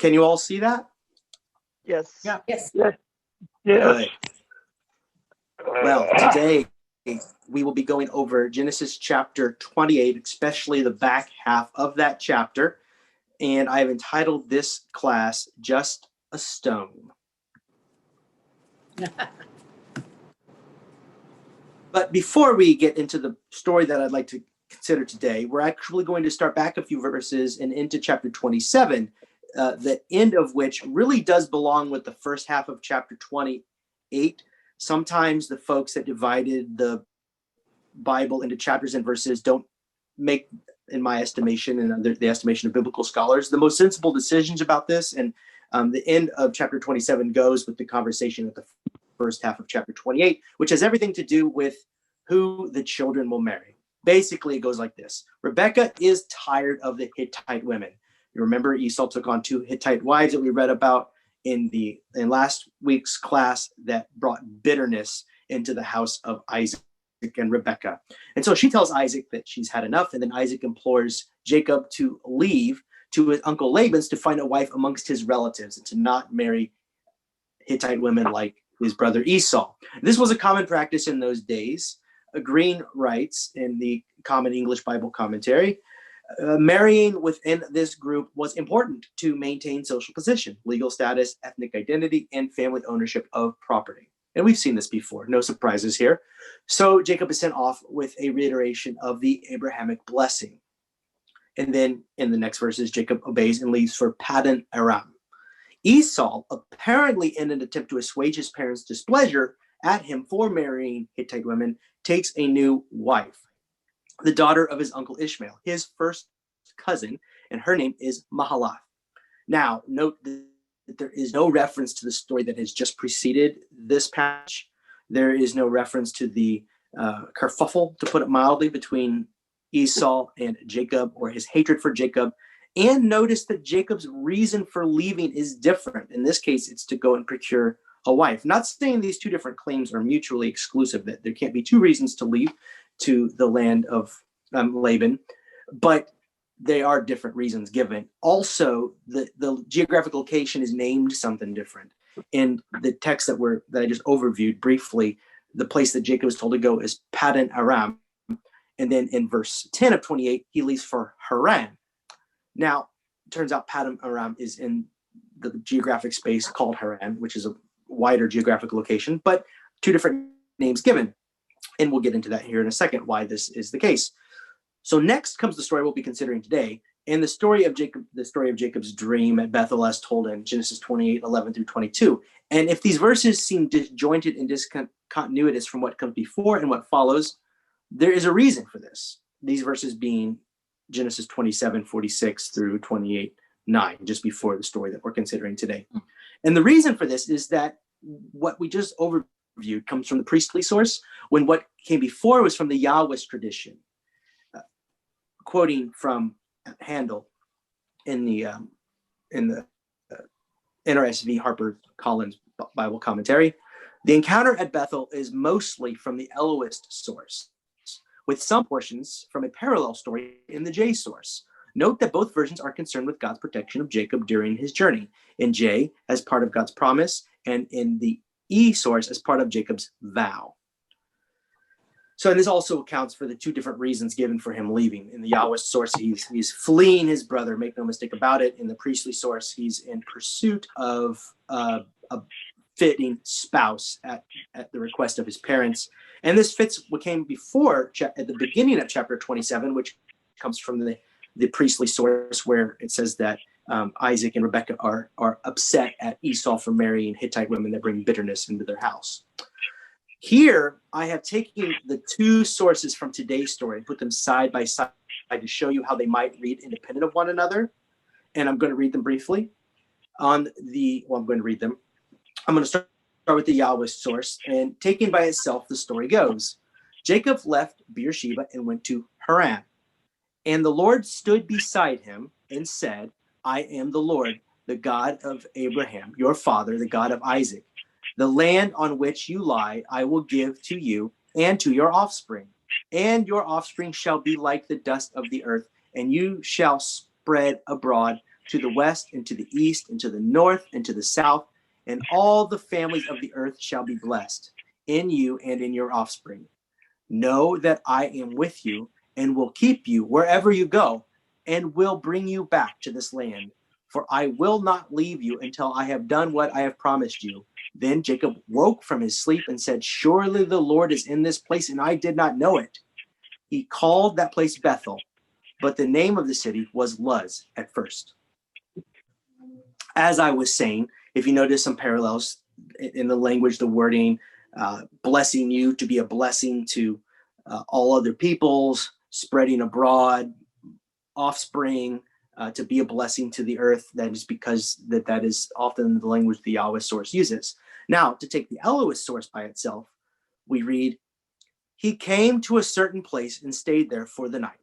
Can you all see that? Yes. Yeah. Yes. Yes. Good. Well, today we will be going over Genesis chapter 28, especially the back half of that chapter. And I have entitled this class, Just a Stone. But before we get into the story that I'd like to consider today, we're actually going to start back a few verses and into chapter 27, the end of which really does belong with the first half of chapter 28. Sometimes the folks that divided the Bible into chapters and verses don't make, in my estimation and the estimation of biblical scholars, the most sensible decisions about this. And the end of chapter 27 goes with the conversation at the first half of chapter 28, which has everything to do with who the children will marry. Basically, it goes like this. Rebecca is tired of the Hittite women. You remember Esau took on 2 Hittite wives that we read about in last week's class that brought bitterness into the house of Isaac and Rebecca. And so she tells Isaac that she's had enough, and then Isaac implores Jacob to leave to his uncle Laban's to find a wife amongst his relatives and to not marry Hittite women like his brother Esau. This was a common practice in those days. Green writes in the Common English Bible Commentary, marrying within this group was important to maintain social position, legal status, ethnic identity, and family ownership of property. And we've seen this before, no surprises here. So Jacob is sent off with a reiteration of the Abrahamic blessing. And then in the next verses, Jacob obeys and leaves for Paddan Aram. Esau, apparently in an attempt to assuage his parents' displeasure at him for marrying Hittite women, takes a new wife, the daughter of his uncle Ishmael, his first cousin, and her name is Mahalath. Now, note that there is no reference to the story that has just preceded this passage. There is no reference to the kerfuffle, to put it mildly, between Esau and Jacob, or his hatred for Jacob. And notice that Jacob's reason for leaving is different. In this case, it's to go and procure a wife. Not saying these 2 different claims are mutually exclusive, that there can't be 2 reasons to leave to the land of Laban, but they are different reasons given. Also, the geographic location is named something different. In the text that I just overviewed briefly, the place that Jacob is told to go is Paddan Aram. And then in verse 10 of 28, he leaves for Haran. Now, it turns out Paddan Aram is in the geographic space called Haran, which is a wider geographic location, but 2 different names given. And we'll get into that here in a second, why this is the case. So next comes the story we'll be considering today, and the story of Jacob's dream at Bethel as told in Genesis 28, 11 through 22. And if these verses seem disjointed and discontinuous from what comes before and what follows, there is a reason for this. These verses being Genesis 27, 46 through 28, 9, just before the story that we're considering today. And the reason for this is that what we just overviewed comes from the priestly source, when what came before was from the Yahwist tradition. Quoting from Handel in the NRSV Harper Collins Bible commentary, the encounter at Bethel is mostly from the Elohist source, with some portions from a parallel story in the J source. Note that both versions are concerned with God's protection of Jacob during his journey, in J as part of God's promise, and in the E source as part of Jacob's vow. So this also accounts for the 2 different reasons given for him leaving. In the Yahwist source, he's fleeing his brother, make no mistake about it. In the priestly source, he's in pursuit of a fitting spouse at the request of his parents. And this fits what came before at the beginning of chapter 27, which comes from the priestly source, where it says that Isaac and Rebekah are upset at Esau for marrying Hittite women that bring bitterness into their house. Here, I have taken the 2 sources from today's story and put them side by side to show you how they might read independent of one another. And I'm going to read them briefly. I'm going to read them. I'm going to start with the Yahwist source. And taken by itself, the story goes. Jacob left Beersheba and went to Haran. And the Lord stood beside him and said, I am the Lord, the God of Abraham, your father, the God of Isaac. The land on which you lie, I will give to you and to your offspring. And your offspring shall be like the dust of the earth, and you shall spread abroad to the west, and to the east, and to the north, and to the south, and all the families of the earth shall be blessed in you and in your offspring. Know that I am with you and will keep you wherever you go, and will bring you back to this land. For I will not leave you until I have done what I have promised you. Then Jacob woke from his sleep and said, surely the Lord is in this place, and I did not know it. He called that place Bethel, but the name of the city was Luz at first. As I was saying, if you notice some parallels in the language, the wording, blessing you to be a blessing to all other peoples, spreading abroad, offspring, to be a blessing to the earth. That is because that is often the language the Yahweh source uses. Now, to take the Elohist source by itself, we read, he came to a certain place and stayed there for the night.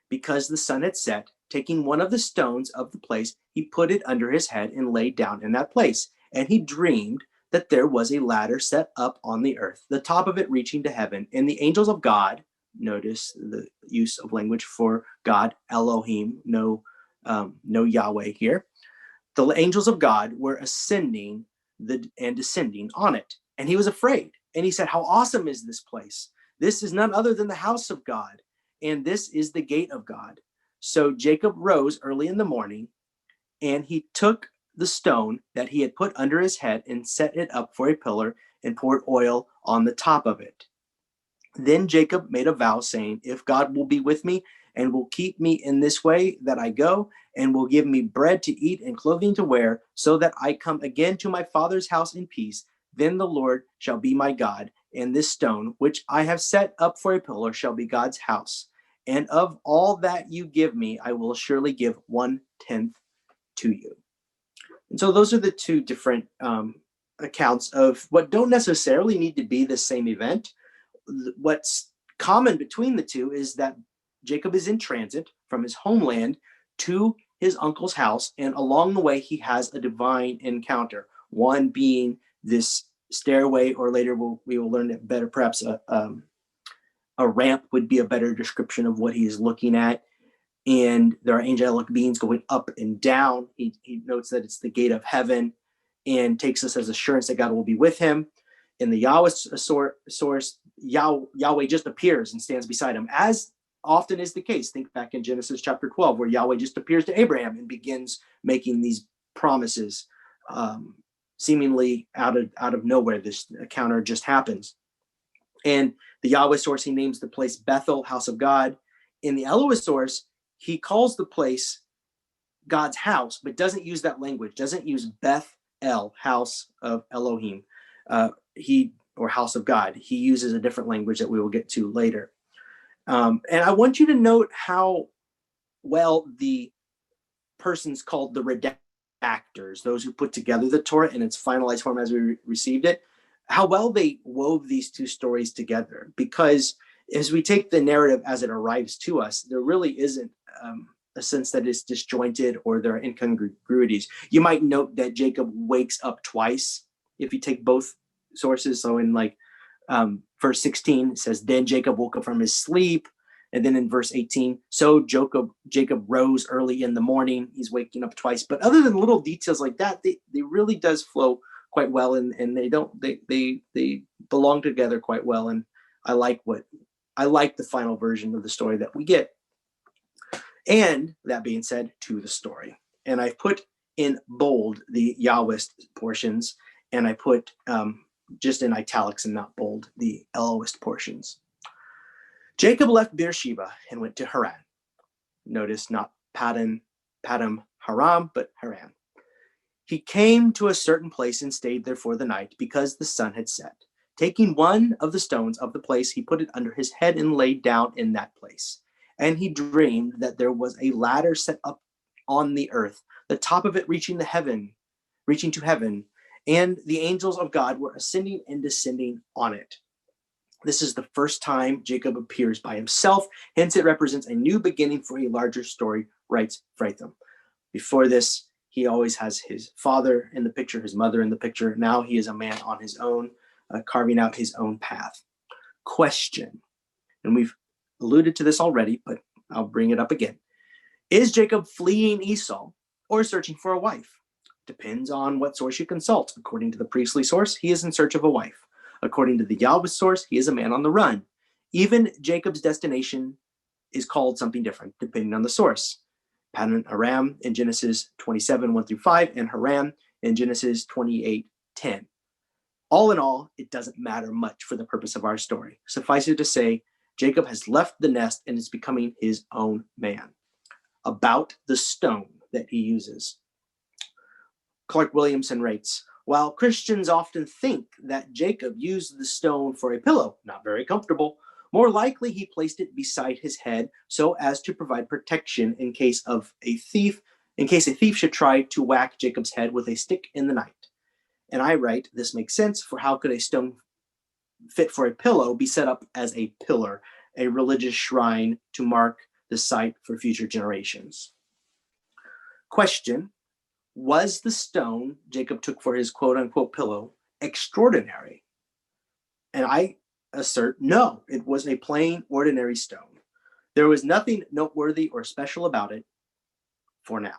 Because the sun had set, taking one of the stones of the place, he put it under his head and lay down in that place. And he dreamed that there was a ladder set up on the earth, the top of it reaching to heaven, and the angels of God, notice the use of language for God, Elohim, no Yahweh here. The angels of God were ascending and descending on it. And he was afraid. And he said, how awesome is this place? This is none other than the house of God, and this is the gate of God. So Jacob rose early in the morning, and he took the stone that he had put under his head and set it up for a pillar and poured oil on the top of it. Then Jacob made a vow, saying, if God will be with me and will keep me in this way that I go, and will give me bread to eat and clothing to wear, so that I come again to my father's house in peace, then the Lord shall be my God, and this stone, which I have set up for a pillar, shall be God's house. And of all that you give me, I will surely give 1/10 to you. And so those are the two different accounts of what don't necessarily need to be the same event. What's common between the two is that Jacob is in transit from his homeland to his uncle's house, and along the way he has a divine encounter, one being this stairway, or later we will learn it better, perhaps a ramp would be a better description of what he is looking at. And there are angelic beings going up and down. He notes that it's the gate of heaven, and takes us as assurance that God will be with him. In the Yahweh source, Yahweh just appears and stands beside him, as often is the case. Think back in Genesis chapter 12, where Yahweh just appears to Abraham and begins making these promises, seemingly out of nowhere. This encounter just happens. And the Yahweh source, he names the place Bethel, house of God. In the Elohist source, he calls the place God's house, but doesn't use that language, doesn't use Beth El, house of Elohim, or house of God. He uses a different language that we will get to later. And I want you to note how well the persons called the redactors, those who put together the Torah in its finalized form as we received it, how well they wove these two stories together. Because as we take the narrative as it arrives to us, there really isn't a sense that it's disjointed or there are incongruities. You might note that Jacob wakes up twice if you take both sources. So in verse 16, it says, then Jacob woke up from his sleep. And then in verse 18, so Jacob rose early in the morning. He's waking up twice. But other than little details like that, they really does flow quite well, and they belong together quite well. And I like the final version of the story that we get. And that being said, to the story. And I've put in bold the Yahwist portions, and I put just in italics and not bold the Elohist portions. Jacob left Beersheba and went to Haran. Notice not Padam Haram, but Haran. He came to a certain place and stayed there for the night, because the sun had set. Taking one of the stones of the place, he put it under his head and laid down in that place. And he dreamed that there was a ladder set up on the earth, the top of it reaching to heaven, and the angels of God were ascending and descending on it. This is the first time Jacob appears by himself, hence it represents a new beginning for a larger story, writes Fratham. Before this, he always has his father in the picture, his mother in the picture. Now he is a man on his own, carving out his own path. Question, and we've alluded to this already, but I'll bring it up again. Is Jacob fleeing Esau, or searching for a wife. Depends on what source you consult. According to the priestly source, he is in search of a wife. According to the Yahweh source, he is a man on the run. Even Jacob's destination is called something different, depending on the source. Paddan Aram in Genesis 27, 1-5, and Haran in Genesis 28, 10. All in all, it doesn't matter much for the purpose of our story. Suffice it to say, Jacob has left the nest and is becoming his own man. About the stone that he uses. Clark Williamson writes, while Christians often think that Jacob used the stone for a pillow, not very comfortable, more likely he placed it beside his head so as to provide protection in case a thief should try to whack Jacob's head with a stick in the night. And I write, this makes sense, for how could a stone fit for a pillow be set up as a pillar, a religious shrine to mark the site for future generations? Question, was the stone Jacob took for his quote-unquote pillow extraordinary? And I assert, no, it was a plain, ordinary stone. There was nothing noteworthy or special about it for now.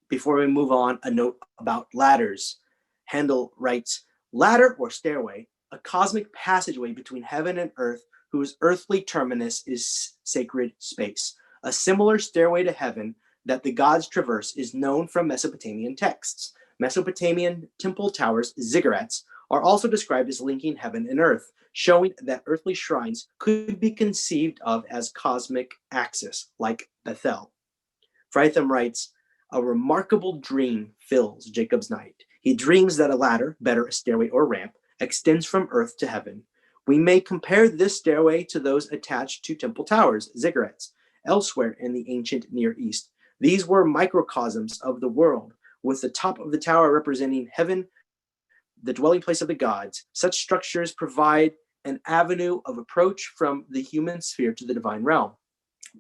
Before we move on, a note about ladders. Handel writes, ladder or stairway, a cosmic passageway between heaven and earth whose earthly terminus is sacred space. A similar stairway to heaven that the gods traverse is known from Mesopotamian texts. Mesopotamian temple towers, ziggurats, are also described as linking heaven and earth, showing that earthly shrines could be conceived of as cosmic axis, like Bethel. Fritham writes, a remarkable dream fills Jacob's night. He dreams that a ladder, better a stairway or ramp, extends from earth to heaven. We may compare this stairway to those attached to temple towers, ziggurats, elsewhere in the ancient Near East. These were microcosms of the world, with the top of the tower representing heaven, the dwelling place of the gods. Such structures provide an avenue of approach from the human sphere to the divine realm.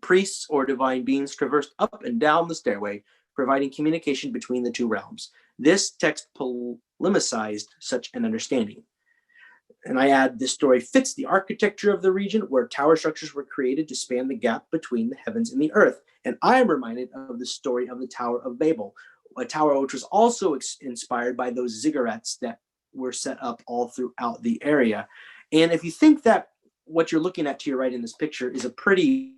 Priests or divine beings traversed up and down the stairway, providing communication between the two realms. This text polemicized such an understanding. And I add, this story fits the architecture of the region where tower structures were created to span the gap between the heavens and the earth. And I am reminded of the story of the Tower of Babel, a tower which was also inspired by those ziggurats that were set up all throughout the area. And if you think that what you're looking at to your right in this picture is a pretty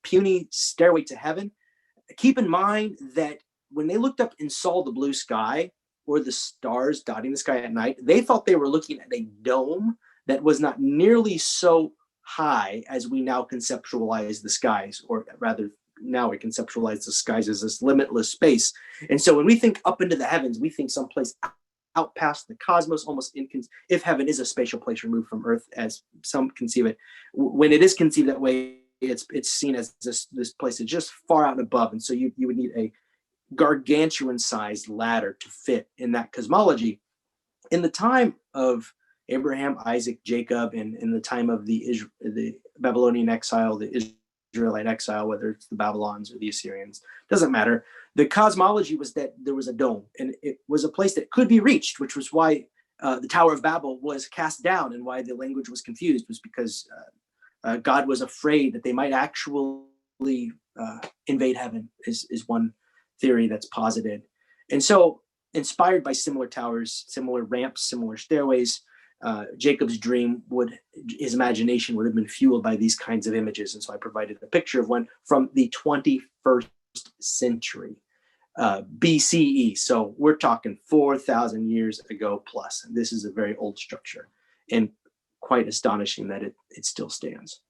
puny stairway to heaven, keep in mind that when they looked up and saw the blue sky or the stars dotting the sky at night, they thought they were looking at a dome that was not nearly so high as we now conceptualize the skies, or rather now we conceptualize the skies as this limitless space. And so when we think up into the heavens, we think someplace out past the cosmos, almost if heaven is a spatial place removed from earth, as some conceive it. When it is conceived that way, it's seen as this place is just far out and above. And so you would need a gargantuan sized ladder to fit in that cosmology. In the time of Abraham, Isaac, Jacob, and in the time of the Babylonian exile, the Israelite exile, whether it's the Babylons or the Assyrians, doesn't matter. The cosmology was that there was a dome, and it was a place that could be reached, which was why the Tower of Babel was cast down, and why the language was confused, was because God was afraid that they might actually invade heaven, is one theory that's posited. And so, inspired by similar towers, similar ramps, similar stairways, Jacob's dream his imagination would have been fueled by these kinds of images. And so I provided a picture of one from the 21st century, BCE. So we're talking 4,000 years ago plus. This is a very old structure, and quite astonishing that it still stands.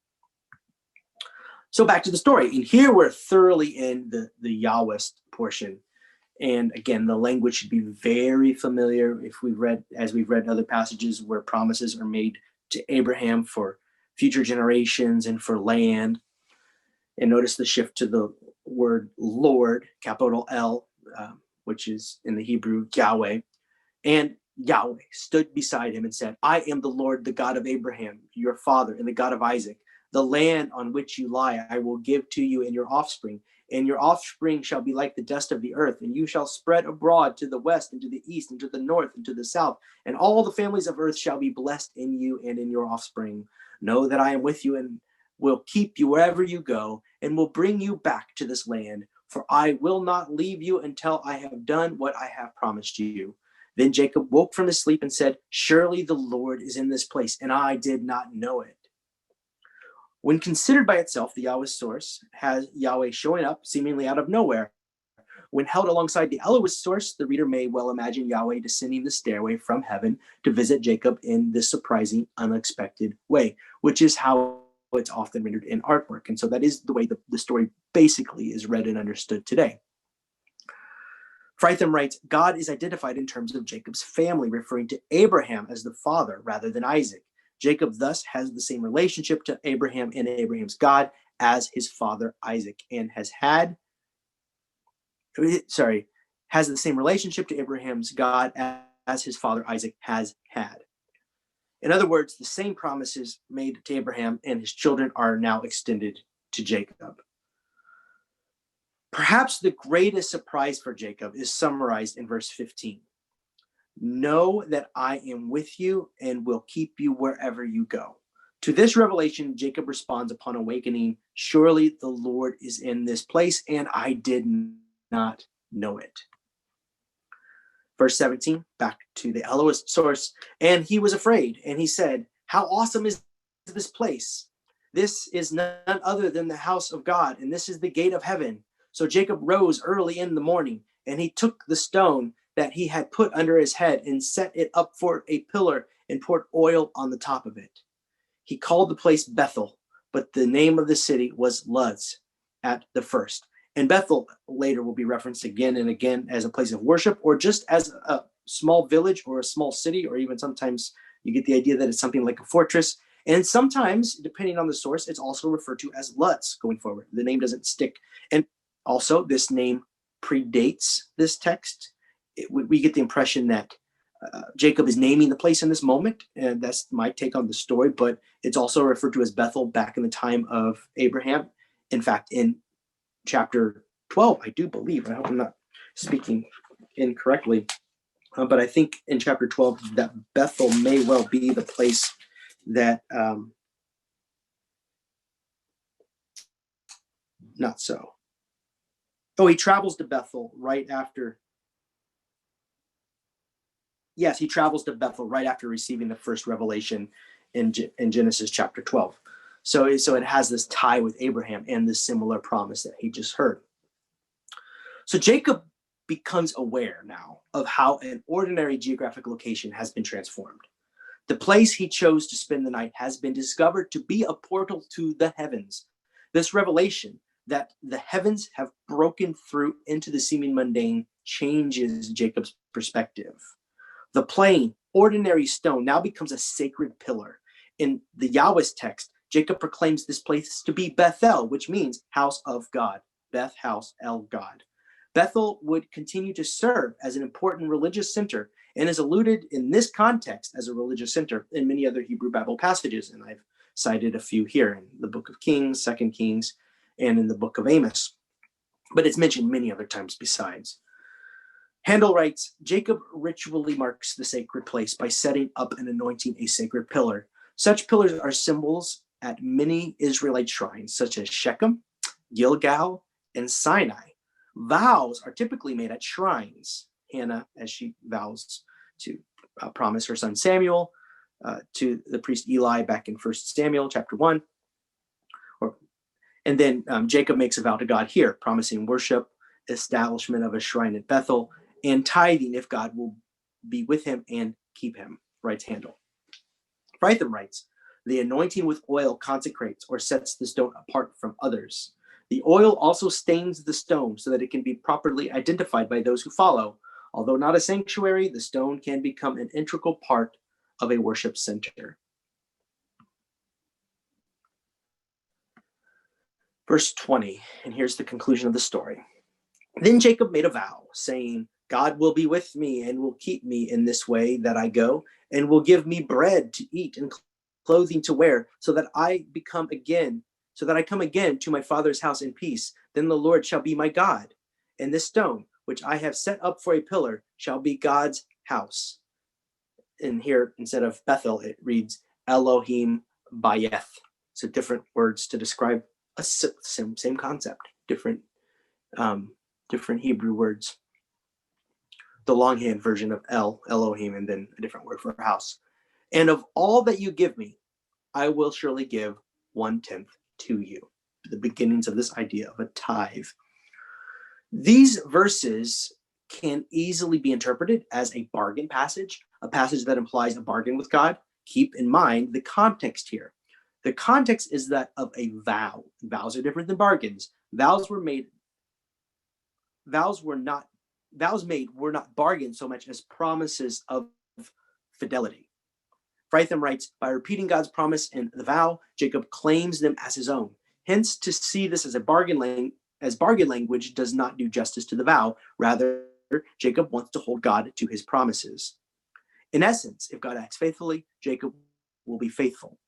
So back to the story. And here we're thoroughly in the Yahwist portion. And again, the language should be very familiar as we've read other passages where promises are made to Abraham for future generations and for land. And notice the shift to the word Lord, capital L, which is in the Hebrew Yahweh. And Yahweh stood beside him and said, I am the Lord, the God of Abraham, your father, and the God of Isaac. The land on which you lie, I will give to you and your offspring. And your offspring shall be like the dust of the earth, and you shall spread abroad to the west and to the east and to the north and to the south. And all the families of earth shall be blessed in you and in your offspring. Know that I am with you and will keep you wherever you go, and will bring you back to this land, for I will not leave you until I have done what I have promised you." Then Jacob woke from his sleep and said, "Surely the Lord is in this place, and I did not know it." When considered by itself, the Yahweh source has Yahweh showing up seemingly out of nowhere. When held alongside the Elohist source, the reader may well imagine Yahweh descending the stairway from heaven to visit Jacob in this surprising, unexpected way, which is how it's often rendered in artwork. And so that is the way the story basically is read and understood today. Fritham writes, God is identified in terms of Jacob's family, referring to Abraham as the father rather than Isaac. Jacob thus has the same relationship to Abraham and Abraham's God as his father Isaac, and has the same relationship to Abraham's God as his father Isaac has had. In other words, the same promises made to Abraham and his children are now extended to Jacob. Perhaps the greatest surprise for Jacob is summarized in verse 15. "Know that I am with you and will keep you wherever you go." To this revelation, Jacob responds upon awakening, "Surely the Lord is in this place, and I did not know it." Verse 17, back to the Elohist source. "And he was afraid, and he said, 'How awesome is this place? This is none other than the house of God, and this is the gate of heaven.' So Jacob rose early in the morning, and he took the stone that he had put under his head and set it up for a pillar and poured oil on the top of it. He called the place Bethel, but the name of the city was Luz at the first." And Bethel later will be referenced again and again as a place of worship, or just as a small village or a small city, or even sometimes you get the idea that it's something like a fortress. And sometimes, depending on the source, it's also referred to as Luz going forward. The name doesn't stick. And also, this name predates this text. We get the impression that Jacob is naming the place in this moment, and that's my take on the story, but it's also referred to as Bethel back in the time of Abraham. In fact, in chapter 12, I do believe, I hope I'm not speaking incorrectly, but I think in chapter 12 that Bethel may well be the place that, not so. Oh, he travels to Bethel right after. Yes, he travels to Bethel right after receiving the first revelation in Genesis chapter 12. So it has this tie with Abraham and this similar promise that he just heard. So Jacob becomes aware now of how an ordinary geographic location has been transformed. The place he chose to spend the night has been discovered to be a portal to the heavens. This revelation that the heavens have broken through into the seeming mundane changes Jacob's perspective. The plain, ordinary stone now becomes a sacred pillar. In the Yahweh's text, Jacob proclaims this place to be Bethel, which means house of God. Beth, house, El, God. Bethel would continue to serve as an important religious center and is alluded in this context as a religious center in many other Hebrew Bible passages. And I've cited a few here in the book of Kings, 2 Kings, and in the book of Amos. But it's mentioned many other times besides. Handel writes, Jacob ritually marks the sacred place by setting up and anointing a sacred pillar. Such pillars are symbols at many Israelite shrines, such as Shechem, Gilgal, and Sinai. Vows are typically made at shrines. Hannah, as she vows to promise her son Samuel to the priest Eli back in 1 Samuel chapter 1. And then Jacob makes a vow to God here, promising worship, establishment of a shrine at Bethel, and tithing if God will be with him and keep him, writes Handel. Fritham writes, the anointing with oil consecrates or sets the stone apart from others. The oil also stains the stone so that it can be properly identified by those who follow. Although not a sanctuary, the stone can become an integral part of a worship center. Verse 20, and here's the conclusion of the story. Then Jacob made a vow, saying, God will be with me and will keep me in this way that I go, and will give me bread to eat and clothing to wear, so that I come again to my father's house in peace. Then the Lord shall be my God, and this stone, which I have set up for a pillar, shall be God's house. And here, instead of Bethel, it reads Elohim Bayeth. So different words to describe same concept, different Hebrew words. The longhand version of Elohim, and then a different word for house. And of all that you give me, I will surely give 1/10 to you. The beginnings of this idea of a tithe. These verses can easily be interpreted as a bargain passage, a passage that implies a bargain with God. Keep in mind the context here. The context is that of a vow. Vows are different than bargains. Vows made were not bargains so much as promises of fidelity. Fritham writes, by repeating God's promise and the vow, Jacob claims them as his own. Hence, to see this as bargain language does not do justice to the vow. Rather, Jacob wants to hold God to his promises. In essence, if God acts faithfully, Jacob will be faithful.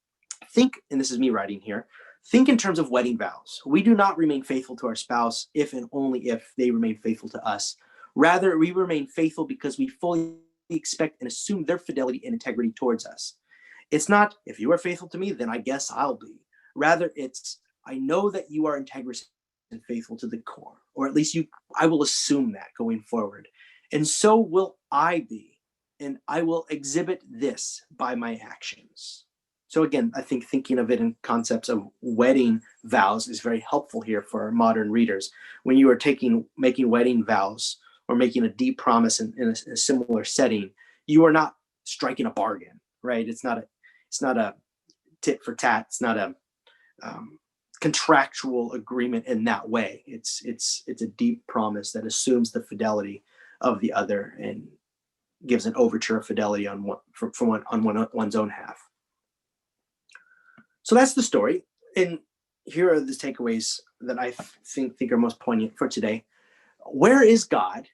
Think, and this is me writing here, think in terms of wedding vows. We do not remain faithful to our spouse if and only if they remain faithful to us. Rather, we remain faithful because we fully expect and assume their fidelity and integrity towards us. It's not, if you are faithful to me, then I guess I'll be. Rather, it's, I know that you are integrous and faithful to the core, or at least I will assume that going forward. And so will I be, and I will exhibit this by my actions. So again, I think thinking of it in concepts of wedding vows is very helpful here for our modern readers. When you are making wedding vows or making a deep promise in a similar setting, you are not striking a bargain, right? It's not a tit for tat. It's not a contractual agreement in that way. It's a deep promise that assumes the fidelity of the other and gives an overture of fidelity on one's own half. So that's the story. And here are the takeaways that I think are most poignant for today. Where is God?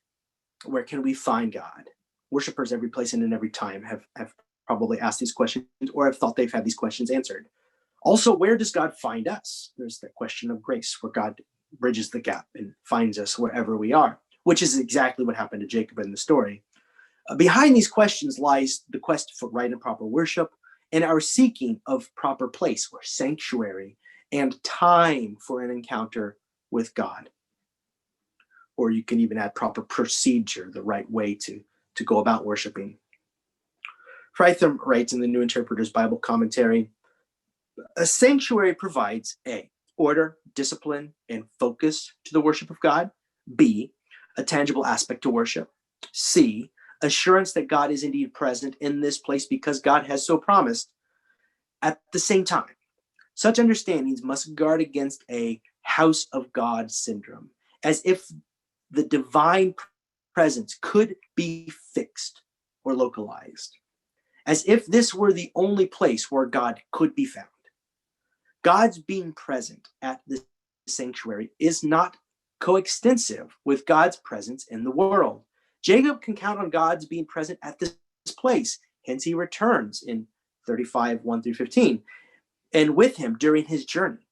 Where can we find God? Worshippers every place and in every time have probably asked these questions or have thought they've had these questions answered. Also, where does God find us? There's the question of grace, where God bridges the gap and finds us wherever we are, which is exactly what happened to Jacob in the story. Behind these questions lies the quest for right and proper worship and our seeking of proper place or sanctuary and time for an encounter with God. Or you can even add proper procedure, the right way to go about worshiping. Fritham writes in the New Interpreter's Bible Commentary, a sanctuary provides A, order, discipline, and focus to the worship of God. B, a tangible aspect to worship. C, assurance that God is indeed present in this place because God has so promised. At the same time, such understandings must guard against a house of God syndrome, as if the divine presence could be fixed or localized, as if this were the only place where God could be found. God's being present at the sanctuary is not coextensive with God's presence in the world. Jacob can count on God's being present at this place. Hence, he returns in 35, 1 through 15, and with him during his journey.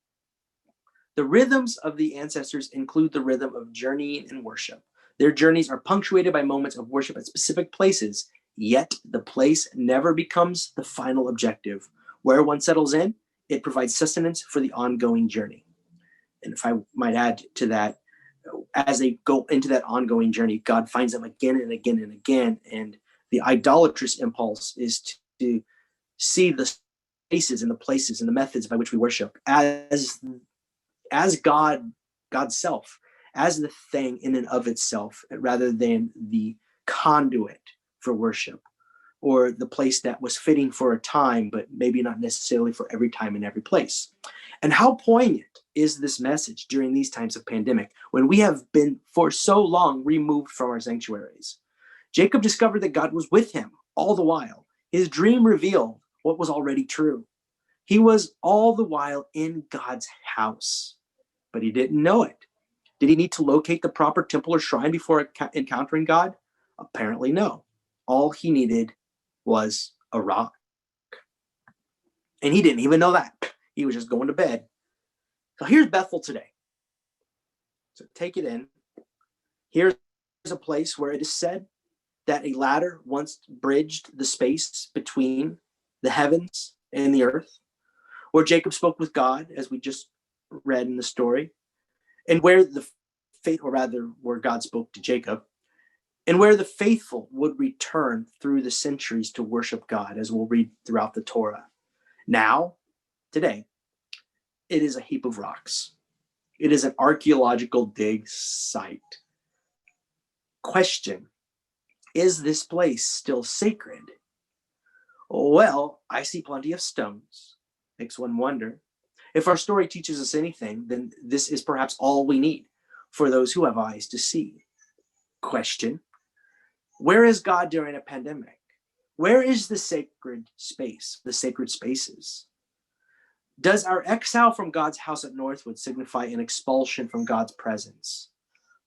The rhythms of the ancestors include the rhythm of journeying and worship. Their journeys are punctuated by moments of worship at specific places, yet the place never becomes the final objective. Where one settles in, it provides sustenance for the ongoing journey. And if I might add to that, as they go into that ongoing journey, God finds them again and again and again. And the idolatrous impulse is to see the spaces and the places and the methods by which we worship as God's self, as the thing in and of itself, rather than the conduit for worship or the place that was fitting for a time, but maybe not necessarily for every time and every place. And how poignant is this message during these times of pandemic, when we have been for so long removed from our sanctuaries? Jacob discovered that God was with him all the while. His dream revealed what was already true. He was all the while in God's house, but he didn't know it. Did he need to locate the proper temple or shrine before encountering God? Apparently no. All he needed was a rock. And he didn't even know that. He was just going to bed. So here's Bethel today. So take it in. Here's a place where it is said that a ladder once bridged the space between the heavens and the earth, where Jacob spoke with God, as we just read in the story, and where the faith, or rather where God spoke to Jacob, and where the faithful would return through the centuries to worship God, as we'll read throughout the Torah. Now, today, it is a heap of rocks. It is an archaeological dig site. Question: is this place still sacred? Well, I see plenty of stones. Makes one wonder. If our story teaches us anything, then this is perhaps all we need for those who have eyes to see. Question: where is God during a pandemic? Where is the sacred space, the sacred spaces? Does our exile from God's house at Northwood signify an expulsion from God's presence?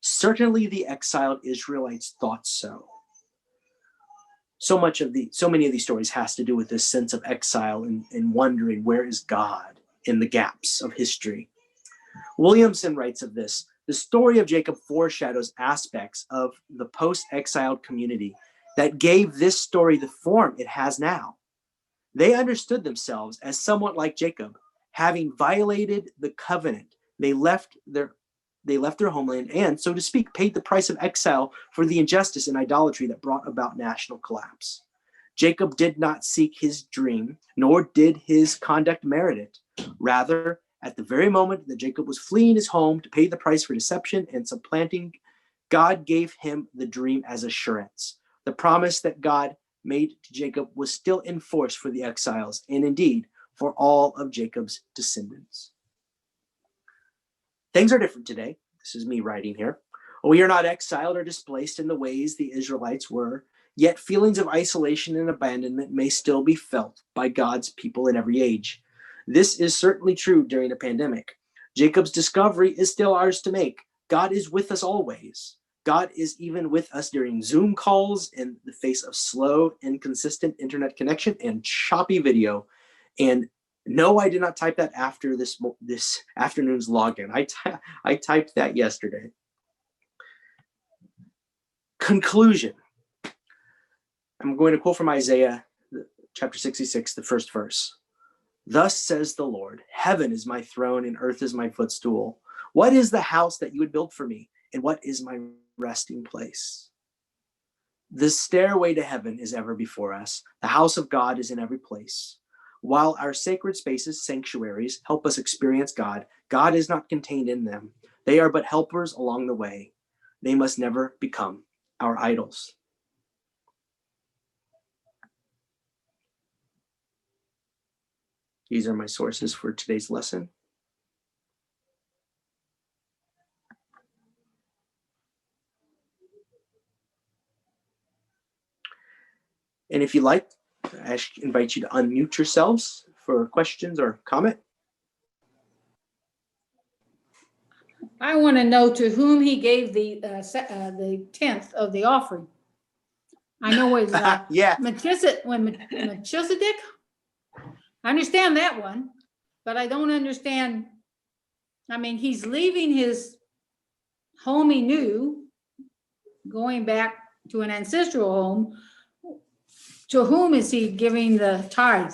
Certainly the exiled Israelites thought so. So many of these stories has to do with this sense of exile and wondering, where is God in the gaps of history? Williamson writes of this: the story of Jacob foreshadows aspects of the post-exiled community that gave this story the form it has now. They understood themselves as somewhat like Jacob, having violated the covenant. They left their homeland and, so to speak, paid the price of exile for the injustice and idolatry that brought about national collapse. Jacob did not seek his dream, nor did his conduct merit it. Rather, at the very moment that Jacob was fleeing his home to pay the price for deception and supplanting, God gave him the dream as assurance. The promise that God made to Jacob was still in force for the exiles, and indeed for all of Jacob's descendants. Things are different today. This is me writing here. We are not exiled or displaced in the ways the Israelites were, yet feelings of isolation and abandonment may still be felt by God's people in every age. This is certainly true during a pandemic. Jacob's discovery is still ours to make. God is with us always. God is even with us during Zoom calls in the face of slow, inconsistent internet connection and choppy video. And no, I did not type that after this afternoon's login. I typed that yesterday. Conclusion. I'm going to quote from Isaiah chapter 66, the first verse. Thus says the Lord, heaven is my throne and earth is my footstool. What is the house that you would build for me? And what is my resting place? The stairway to heaven is ever before us. The house of God is in every place. While our sacred spaces, sanctuaries, help us experience God, God is not contained in them. They are but helpers along the way. They must never become our idols. These are my sources for today's lesson. And if you like, I invite you to unmute yourselves for questions or comment. I want to know to whom he gave the 10th of the offering. I know it was yeah. Melchizedek. I understand that one, but I don't understand. I mean, he's leaving his home he knew, going back to an ancestral home. To whom is he giving the tithe?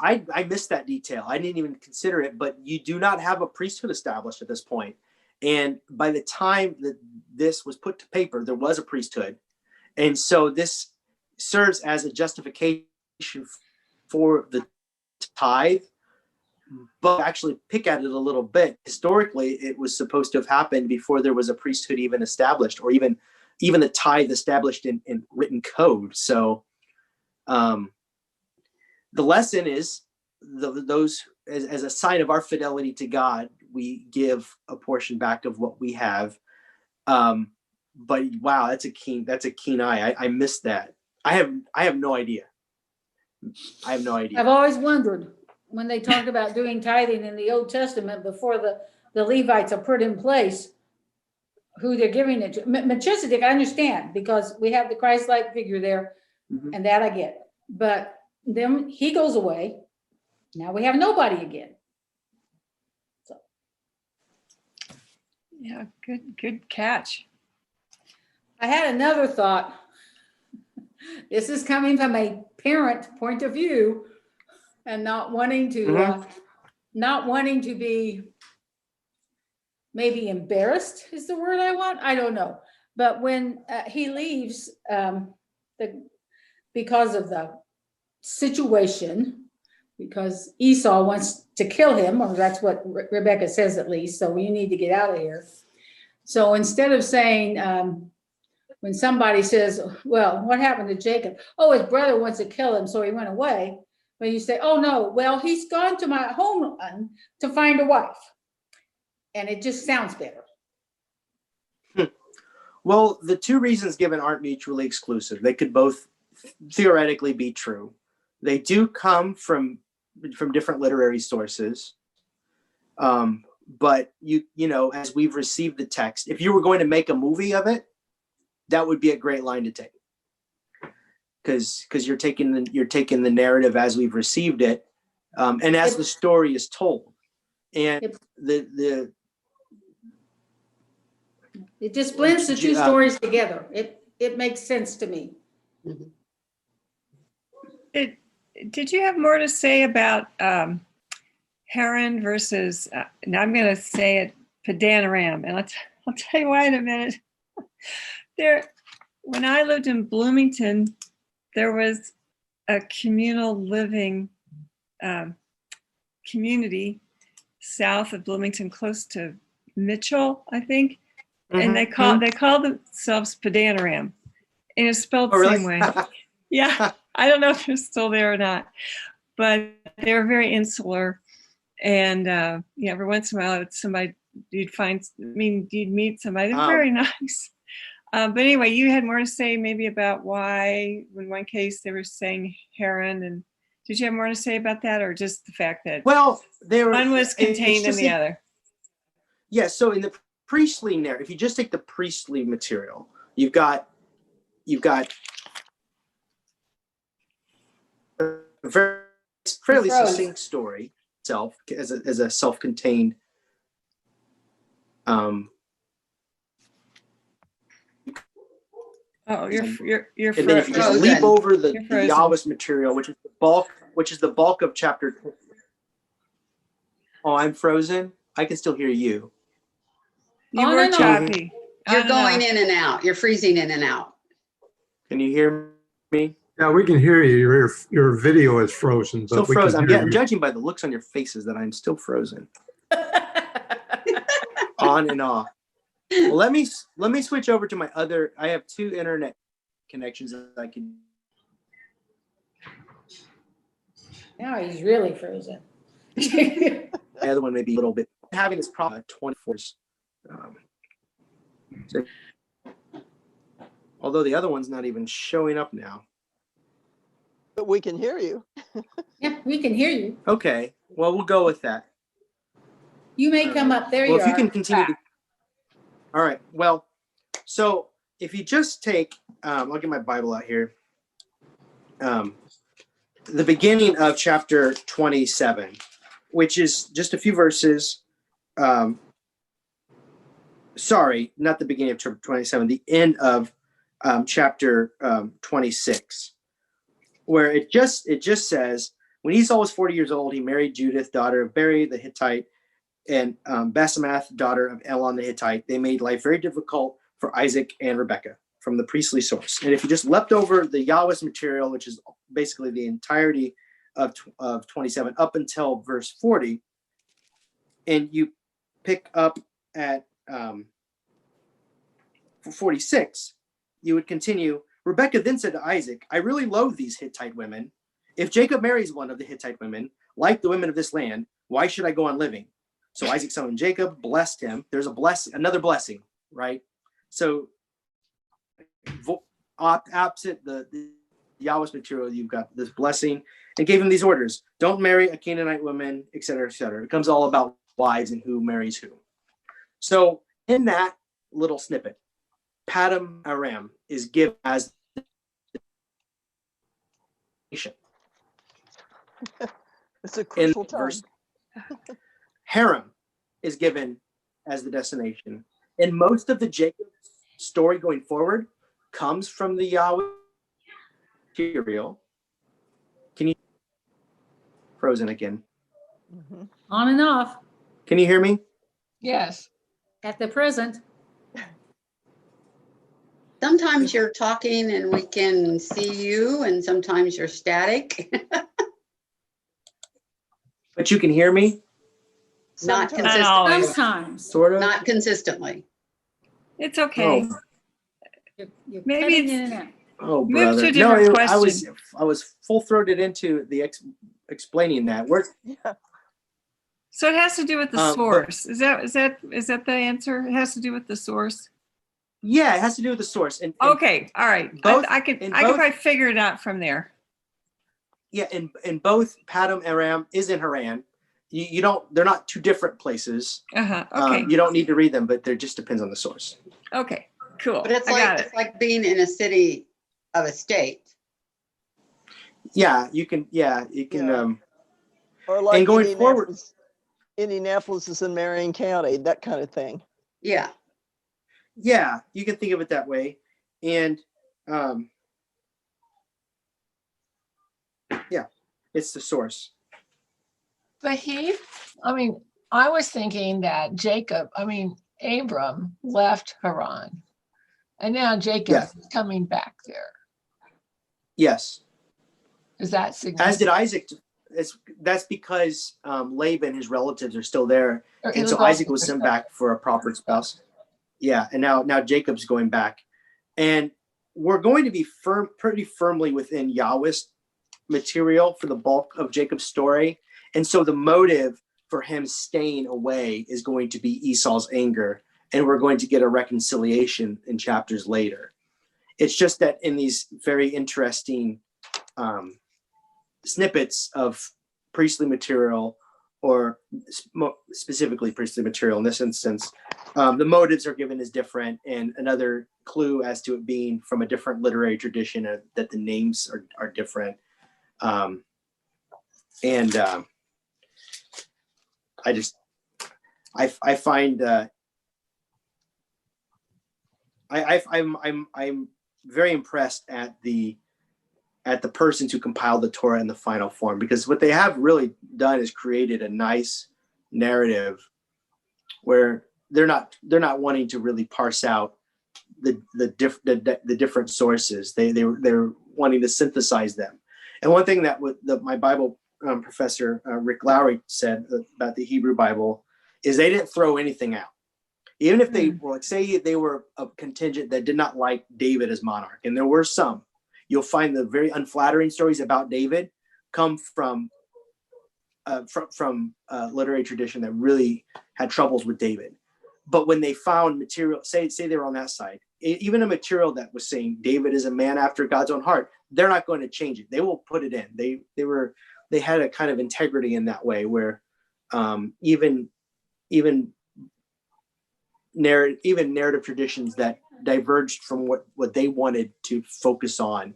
I missed that detail. I didn't even consider it, but you do not have a priesthood established at this point. And by the time that this was put to paper, there was a priesthood. And so this serves as a justification for the tithe, but actually pick at it a little bit. Historically, it was supposed to have happened before there was a priesthood even established, or even the tithe established in written code. So the lesson is those as a sign of our fidelity to God, we give a portion back of what we have. But wow, that's a keen eye. I missed that. I have no idea. I've always wondered when they talked about doing tithing in the Old Testament before the Levites are put in place, who they're giving it to. Melchizedek, I understand, because we have the Christ-like figure there, and that I get. But then he goes away. Now we have nobody again. So. Yeah, good catch. I had another thought. This is coming from a parent point of view. and not wanting to, not wanting to be maybe embarrassed is the word I want. I don't know. But when he leaves, because of the situation, because Esau wants to kill him, or that's what Rebecca says at least, so you need to get out of here. So instead of saying, when somebody says, well, what happened to Jacob? Oh, his brother wants to kill him, so he went away. But you say, oh no, well, he's gone to my homeland to find a wife. And it just sounds better. Well, the two reasons given aren't mutually exclusive. They could both theoretically be true. They do come from different literary sources. But you know, as we've received the text, if you were going to make a movie of it, that would be a great line to take. Because you're taking the narrative as we've received it, and as the story is told. And it just blends the two stories together. It makes sense to me. Did you have more to say about Haran versus, now I'm going to say it, Padanaram, and I'll tell you why in a minute. When I lived in Bloomington, there was a communal living community south of Bloomington, close to Mitchell, I think. And they called themselves Padanaram, and it's spelled the same way. Yeah, I don't know if they're still there or not, but they were very insular. And every once in a while, you'd meet somebody. They're very nice. But anyway, you had more to say maybe about why, in one case, they were saying Haran, and did you have more to say about that, or just the fact that one was contained in the other? Yeah. So in the priestly narrative, if you just take the priestly material, you've got a fairly succinct story itself as a self-contained you're and then if you just leap over the Yahweh's material, which is the bulk of chapter. Oh, I'm frozen. I can still hear you. You were choppy. You're going in and out. You're freezing in and out. Can you hear me? Yeah, we can hear you. Your video is frozen. But Still frozen. We can hear I'm you. judging by the looks on your faces that I'm still frozen. On and off. Well, let me switch over to my other. I have two internet connections that I can. Now he's really frozen. The other one may be a little bit having this problem. 24. So, although the other one's not even showing up now. But we can hear you. Yeah, we can hear you. Okay, well, we'll go with that. You may come up. There you are. Well, if you can continue to. All right, well, so if you just take, I'll get my Bible out here. The beginning of chapter 27, which is just a few verses. Sorry, not the beginning of chapter 27, the end of chapter 26, where it just says, when Esau was 40 years old, he married Judith, daughter of Beri the Hittite, and Basemath, daughter of Elon the Hittite. They made life very difficult for Isaac and Rebekah from the priestly source. And if you just leapt over the Yahweh's material, which is basically the entirety of 27 up until verse 40, and you pick up at 46, you would continue. Rebekah then said to Isaac, I really loathe these Hittite women. If Jacob marries one of the Hittite women, like the women of this land, why should I go on living? So Isaac summoned Jacob, blessed him. There's another blessing, right? So opposite the Yahweh's material, you've got this blessing, and gave him these orders. Don't marry a Canaanite woman, etc., etc. It becomes all about wives and who marries who. So in that little snippet, Padam Aram is given as the nation. It's a crucial time. Haram is given as the destination. And most of the Jacob story going forward comes from the Yahweh material. frozen again. Mhm. On and off Can you hear me? Yes. at the present. Sometimes you're talking and we can see you, and sometimes you're static. But you can hear me, Not Sometimes. Not consistent, always. Sometimes sort of. not consistently. It's okay. Oh, you're Maybe cutting it's- in and out. oh, Move to a brother. different No, question. I was full throated into the explaining that. We're Yeah. So it has to do with the but- source. Is that the answer? It has to do with the source. yeah, it has to do with the source. And Okay, all right. both- I can in probably both- figure it out from there. yeah, in both Padam Aram is in Haran. You don't. They're not two different places. Uh-huh. Okay. You don't need to read them, but there just depends on the source. Okay. Cool. But it's I got like, it. it's like being in a city of a state. Yeah, you can. Yeah, you can. Yeah. Or like going Indianapolis, Indianapolis is in Marion County, that kind of thing. Yeah. Yeah, you can think of it that way, and yeah, it's the source. But I was thinking that Abram left Haran. And now Jacob Yeah. is coming back there. Yes, Is that significant? as did Isaac. That's because Laban, his relatives, are still there, Or and it so was Isaac also- was sent back for a proper spouse. Yeah, and now Jacob's going back, and we're going to be pretty firmly within Yahweh's material for the bulk of Jacob's story, and so the motive for him staying away is going to be Esau's anger, and we're going to get a reconciliation in chapters later. It's just that in these very interesting snippets of priestly material, or specifically priestly material in this instance, the motives are given as different, and another clue as to it being from a different literary tradition, that the names are different. I find I'm very impressed at the persons who compiled the Torah in the final form, because what they have really done is created a nice narrative where they're not wanting to really parse out the different sources. They're wanting to synthesize them. And one thing that my Bible professor Rick Lowry said about the Hebrew Bible is they didn't throw anything out. Even if they were, say they were a contingent that did not like David as monarch, and there were some, you'll find the very unflattering stories about David come from literary tradition that really had troubles with David. But when they found material, say they were on that side, even a material that was saying David is a man after God's own heart, they're not going to change it. They will put it in. They had a kind of integrity in that way, where even narrative traditions that diverged from what they wanted to focus on,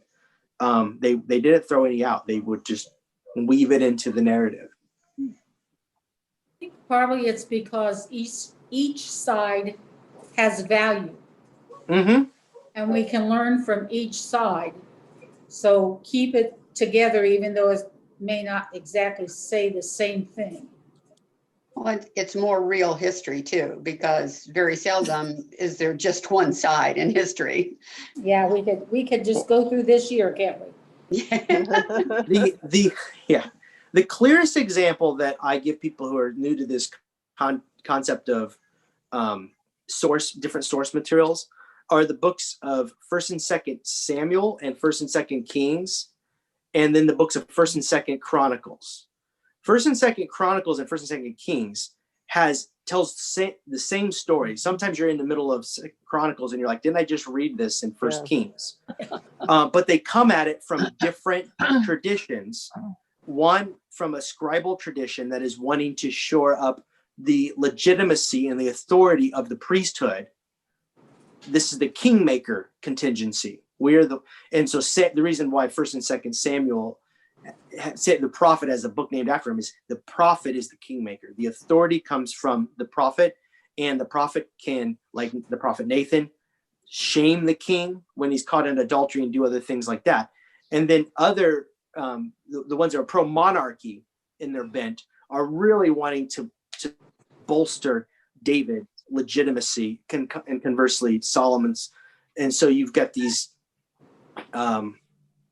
they didn't throw any out. They would just weave it into the narrative. I think probably it's because each side has value, Mm-hmm. and we can learn from each side. So keep it together, even though it may not exactly say the same thing. Well, it's more real history too, because very seldom is there just one side in history. Yeah, we could just go through this year, can't we? The clearest example that I give people who are new to this concept of different source materials are the books of 1st and 2nd Samuel and 1st and 2nd Kings, and then the books of 1st and 2nd Chronicles. 1st and 2nd Chronicles and 1st and 2nd Kings tells the same story. Sometimes you're in the middle of Chronicles and you're like, didn't I just read this in 1st Kings? But they come at it from different traditions. One from a scribal tradition that is wanting to shore up the legitimacy and the authority of the priesthood. This is the kingmaker contingency. And so the reason why 1st and 2nd Samuel said the prophet has a book named after him is the prophet is the kingmaker. The authority comes from the prophet, and the prophet can, like the prophet Nathan, shame the king when he's caught in adultery and do other things like that. And then other the ones that are pro-monarchy in their bent, are really wanting to bolster David's legitimacy, and conversely Solomon's. And so you've got these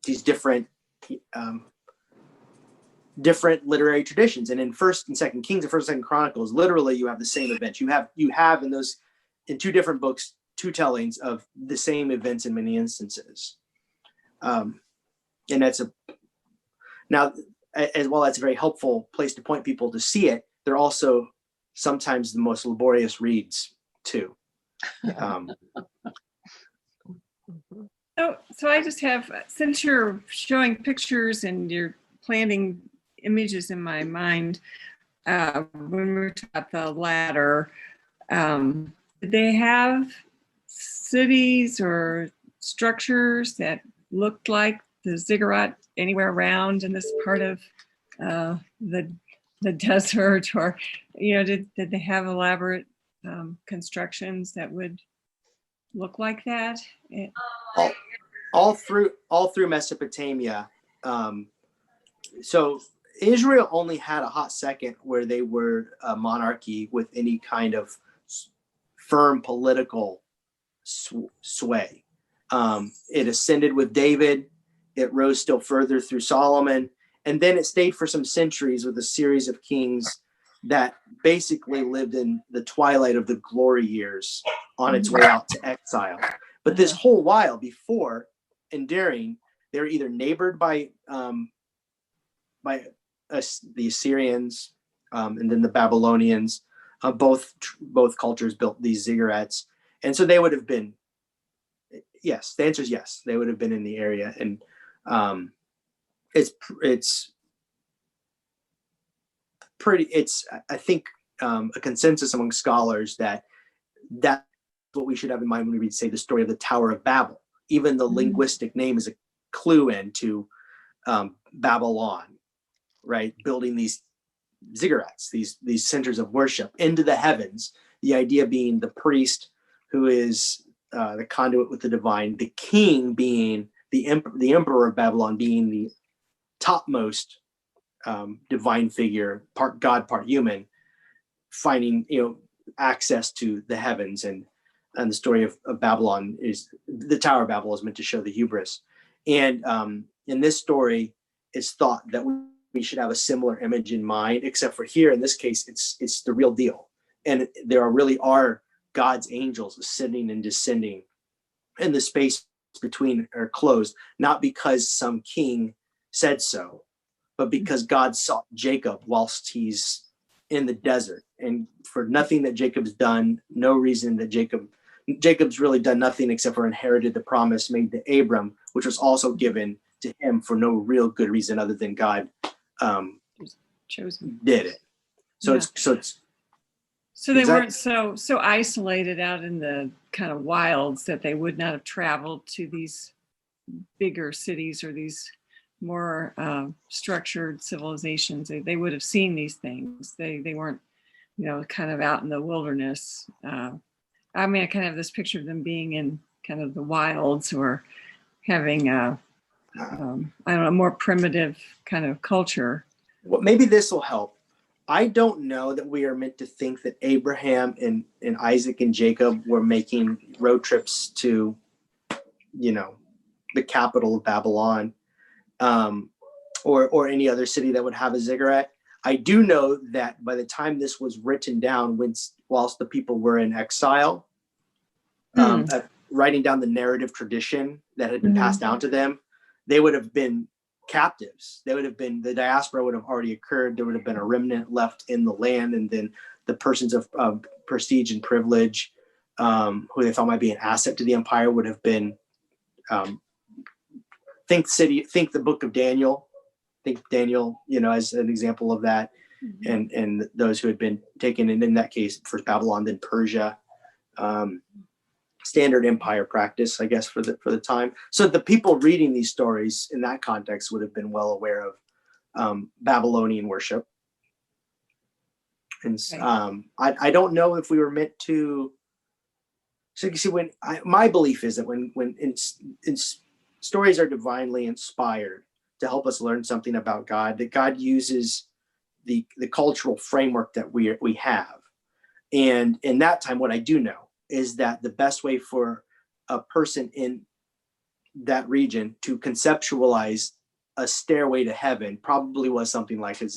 different literary traditions. And in First and Second Kings and First and Second Chronicles, literally you have the same events. You have in two different books, two tellings of the same events in many instances. And that's as well, that's a very helpful place to point people to see it. They're also sometimes the most laborious reads too. So I just have, since you're showing pictures and you're planting images in my mind, when we're talking about the ladder, did they have cities or structures that looked like the ziggurat anywhere around in this part of the desert, or did they have elaborate constructions that would look like that? All through Mesopotamia. So Israel only had a hot second where they were a monarchy with any kind of firm political sway. It ascended with David. It rose still further through Solomon. And then it stayed for some centuries with a series of kings that basically lived in the twilight of the glory years on its way out to exile. But this whole while before and during, they were either neighbored by the Assyrians and then the Babylonians. Both cultures built these ziggurats. And so they would have been, yes, the answer is yes, they would have been in the area. And it's I think a consensus among scholars that's what we should have in mind when we read, say, the story of the Tower of Babel. Even the linguistic name is a clue into Babylon, right? Building these ziggurats, these centers of worship into the heavens. The idea being the priest, who is the conduit with the divine, the king being the emperor of Babylon, being the topmost divine figure, part God, part human, finding access to the heavens. And the story of Babylon is the Tower of Babel is meant to show the hubris. And in this story, it's thought that we should have a similar image in mind, except for here in this case, it's the real deal. And there really are God's angels ascending and descending, and the space between are closed, not because some king said so, but because God sought Jacob whilst he's in the desert. And for nothing that Jacob's done, no reason that Jacob's really done nothing except for inherited the promise made to Abram, which was also given to him for no real good reason other than God chosen did it. So Yeah. So they weren't so isolated out in the kind of wilds that they would not have traveled to these bigger cities or these more structured civilizations. They would have seen these things. They weren't, kind of out in the wilderness. I kind of have this picture of them being in kind of the wilds or having I don't know, more primitive kind of culture. Well, maybe this will help. I don't know that we are meant to think that Abraham and Isaac and Jacob were making road trips to, the capital of Babylon, or any other city that would have a ziggurat. I do know that by the time this was written down, whilst the people were in exile, writing down the narrative tradition that had been passed down to them, they would have been captives. The diaspora would have already occurred. There would have been a remnant left in the land, and then the persons of prestige and privilege, who they thought might be an asset to the empire, would have been think the book of Daniel, as an example of that, and those who had been taken, and in that case first Babylon, then Persia, standard empire practice, I guess, for the time. So the people reading these stories in that context would have been well aware of Babylonian worship. And I don't know if we were meant to. So you see, my belief is that when stories are divinely inspired to help us learn something about God, that God uses the cultural framework that we have. And in that time, what I do know is that the best way for a person in that region to conceptualize a stairway to heaven probably was something like a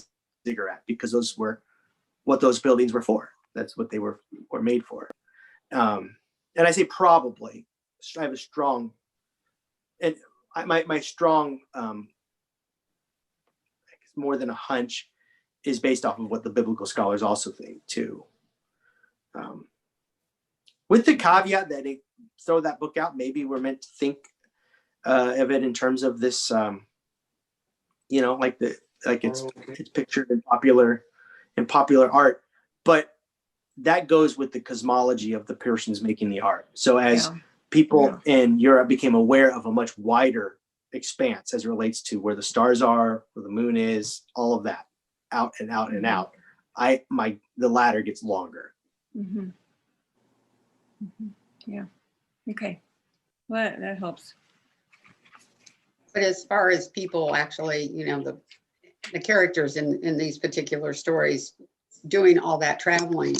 ziggurat, because those were what those buildings were for. That's what they were made for. And I say probably. I have a strong, and my strong, more than a hunch, is based off of what the biblical scholars also think too. With the caveat that they throw that book out, maybe we're meant to think of it in terms of this, like it's pictured in popular art, but that goes with the cosmology of the persons making the art. So as people in Europe became aware of a much wider expanse as it relates to where the stars are, where the moon is, all of that, out and out and out, the ladder gets longer. Mm-hmm. Mm-hmm. Yeah. Okay. Well, that helps. But as far as people actually, the characters in these particular stories doing all that traveling,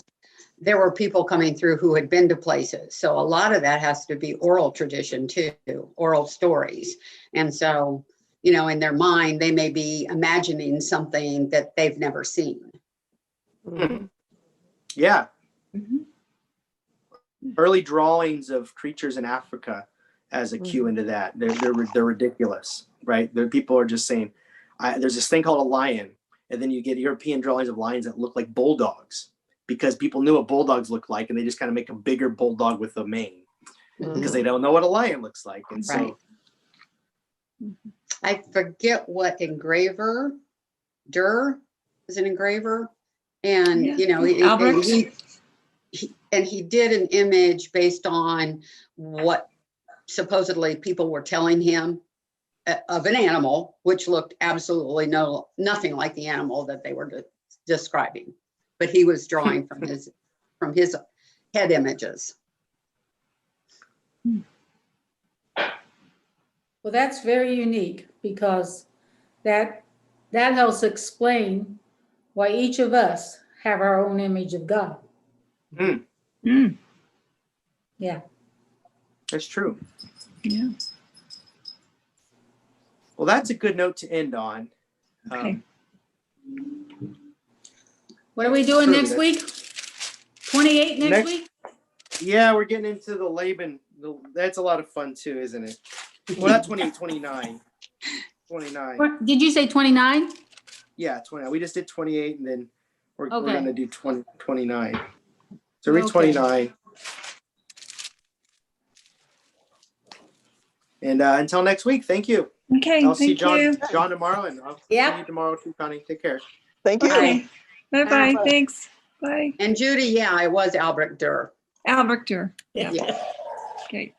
there were people coming through who had been to places. So a lot of that has to be oral tradition too, oral stories. And so, in their mind, they may be imagining something that they've never seen. Mm-hmm. Yeah. Mm-hmm. Early drawings of creatures in Africa as a cue into that. They're ridiculous, right? People are just saying, there's this thing called a lion, and then you get European drawings of lions that look like bulldogs, because people knew what bulldogs look like, and they just kind of make a bigger bulldog with a mane because they don't know what a lion looks like. And so I forget what engraver, Durr is an engraver. And, he did an image based on what supposedly people were telling him of an animal, which looked absolutely nothing like the animal that they were describing. But he was drawing from his head images. Well, that's very unique, because that helps explain why each of us have our own image of God. Yeah. That's true. Yeah. Well, that's a good note to end on. Okay. What are we doing next week? 28 next week? Yeah, we're getting into the Laban. That's a lot of fun too, isn't it? Well, not 28, 29. 29. Did you say 29? Yeah, 29. We just did 28, and then we're Okay. going to do 29. So read Okay. 29. And until next week, thank you. Okay. I'll see Thank you. John tomorrow, and I'll see you tomorrow too, Connie. Take care. Thank you. Okay. Bye-bye. Bye. Thanks. Bye. And Judy, I was Albrecht Durr. Albrecht Durr. Yeah. Okay.